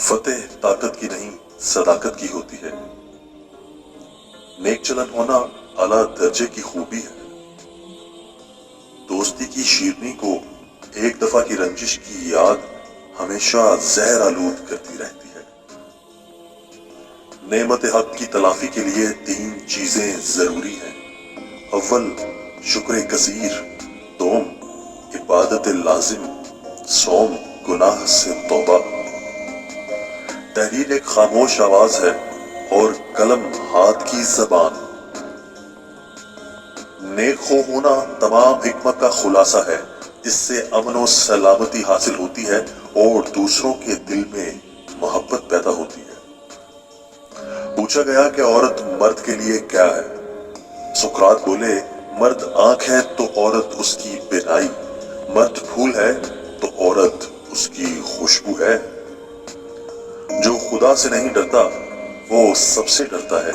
फतेह ताकत की नहीं सदाकत की होती है। नेक चलन होना आला दर्जे की खूबी है। दोस्ती की शीरनी को एक दफा की रंजिश की याद हमेशा जहर आलूद करती रहती है। नेमत हक की तलाफी के लिए 3 चीजें जरूरी हैं। अव्वल शुक्र कसीर, दोम इबादत लाजिम, सोम गुनाह से तौबा। तहरीर एक खामोश आवाज है और कलम हाथ की जबान। नेक खो होना तमाम हिकमत का खुलासा है। इससे अमन और सलामती हासिल होती है और दूसरों के दिल में मोहब्बत पैदा होती है। पूछा गया कि औरत मर्द के लिए क्या है? सुकरात बोले, मर्द आंख है तो औरत उसकी बिनाई, मर्द फूल है तो औरत उसकी खुशबू है। जो खुदा से नहीं डरता वो सबसे डरता है।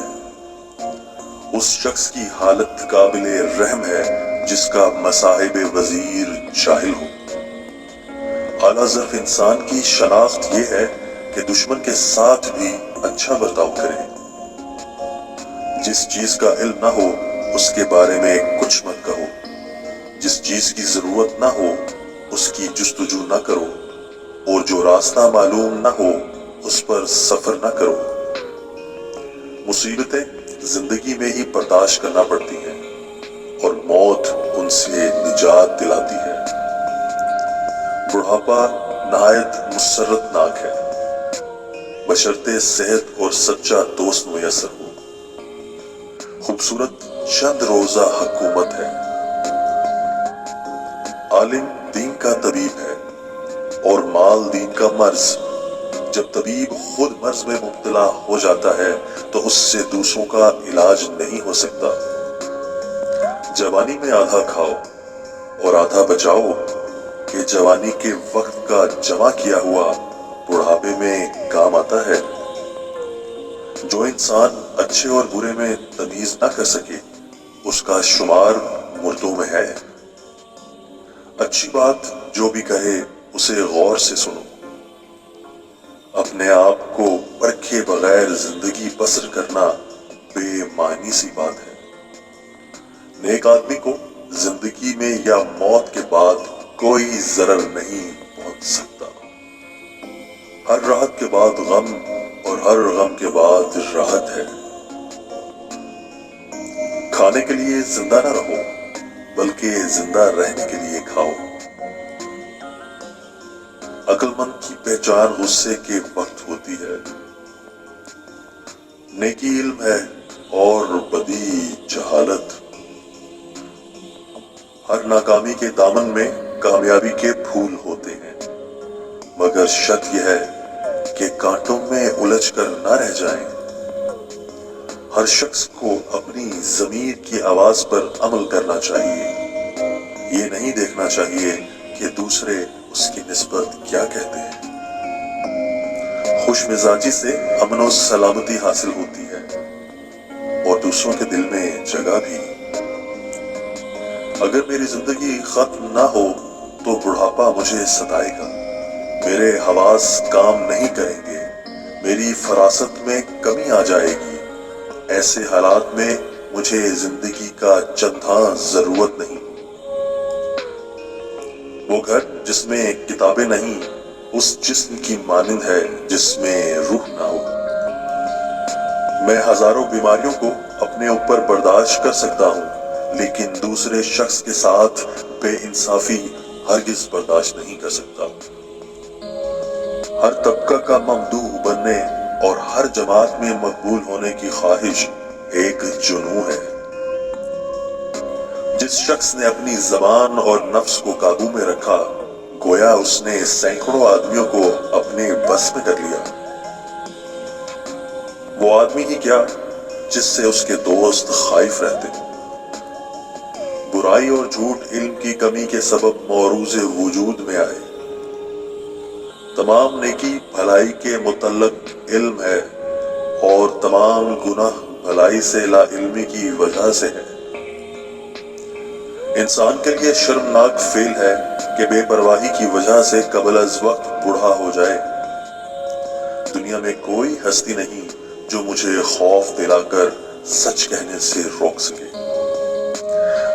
उस शख्स की हालत काबिले रहम है जिसका मसाहिब वजीर जाहिल हो। आला ज़र्फ़ इंसान की शनाख्त ये है कि दुश्मन के साथ भी अच्छा बर्ताव करे। जिस चीज का इल्म ना हो उसके बारे में कुछ मत कहो। जिस चीज की जरूरत ना हो उसकी जुस्तजू ना करो, और जो रास्ता मालूम ना हो उस पर सफर ना करो। मुसीबतें जिंदगी में ही बर्दाश्त करना पड़ती हैं और मौत उनसे निजात दिलाती है। बुढ़ापा नहायत मुसर्रतनाक है, बशर्ते सेहत और सच्चा दोस्त मुयस्सर हो। खूबसूरत चंद रोजा हुकूमत है। आलिम दीन का तबीब है और माल दीन का मर्ज। जब तबीब खुद मर्ज में मुब्तला हो जाता है तो उससे दूसरों का इलाज नहीं हो सकता। जवानी में आधा खाओ और आधा बचाओ कि जवानी के वक्त का जमा किया हुआ बुढ़ापे में काम आता है। जो इंसान अच्छे और बुरे में तमीज ना कर सके उसका शुमार मुर्दों में है। अच्छी बात जो भी कहे उसे गौर से सुनो। अपने आप को परखे बगैर जिंदगी बसर करना बेमानी सी बात है। नेक आदमी को जिंदगी में या मौत के बाद कोई जरर नहीं पहुंच सकता। हर राहत के बाद गम और हर गम के बाद राहत है। खाने के लिए जिंदा ना रहो बल्कि जिंदा रहने के लिए खाओ। अक्लमंद की पहचान गुस्से के वक्त होती है। नेकी इल्म है और बदी जहालत। हर नाकामी के दामन में कामयाबी के फूल होते हैं, मगर शर्त यह है कि कांटों में उलझ कर ना रह जाएं। हर शख्स को अपनी ज़मीर की आवाज पर अमल करना चाहिए। ये नहीं देखना चाहिए कि दूसरे उसकी निस्बत क्या कहते हैं। खुश मिजाजी से अमन और सलामती हासिल होती है और दूसरों के दिल में जगह भी। अगर मेरी जिंदगी खत्म ना हो तो बुढ़ापा मुझे सताएगा। मेरे हवास काम नहीं करेंगे, मेरी फरासत में कमी आ जाएगी। ऐसे हालात में मुझे जिंदगी का चंदा जरूरत नहीं। वो घर जिसमें किताबें नहीं उस जिस्म की मानिंद है जिसमें रूह ना हो। मैं हजारों बीमारियों को अपने ऊपर बर्दाश्त कर सकता हूँ, लेकिन दूसरे शख्स के साथ बेइंसाफी हरगिज बर्दाश्त नहीं कर सकता। हर तबका का ममदूह बनने और हर जमात में मकबूल होने की ख्वाहिश एक जुनून है। जिस शख्स ने अपनी जबान और नफ्स को काबू में रखा, गोया उसने सैकड़ों आदमियों को अपने बस में कर लिया। वो आदमी ही क्या जिससे उसके दोस्त खाइफ रहते। बुराई और झूठ इल्म की कमी के सबब मौरूज़े वजूद में आए। तमाम नेकी भलाई के मुतल्लक इल्म है और तमाम गुनाह भलाई से ला इल्मी की वजह से है। इंसान के लिए शर्मनाक फेल है कि बेपरवाही की वजह से कबल अज वक्त बूढ़ा हो जाए। दुनिया में कोई हस्ती नहीं जो मुझे खौफ दिलाकर सच कहने से रोक सके।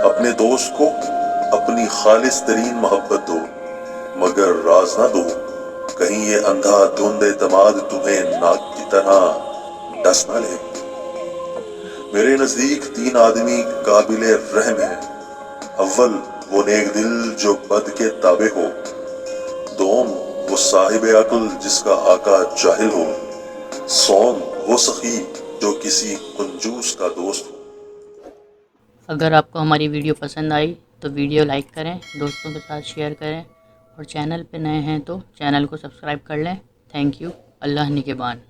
अपने दोस्त को अपनी खालिस तरीन मोहब्बत दो, मगर राज ना दो, कहीं ये अंधा धुंध एतमाद तुम्हें नाक की तरह डस ना ले। मेरे नजदीक 3 आदमी काबिले रहम है। अव्वल वो नेक दिल जो बद के ताबे हो, दोम वो साहिब अक्ल जिसका आका जाहिल हो, सौम वो सखी जो किसी कंजूस का दोस्त हो। अगर आपको हमारी वीडियो पसंद आई तो वीडियो लाइक करें, दोस्तों के साथ शेयर करें, और चैनल पे नए हैं तो चैनल को सब्सक्राइब कर लें। Thank you. अल्लाह निगहबान।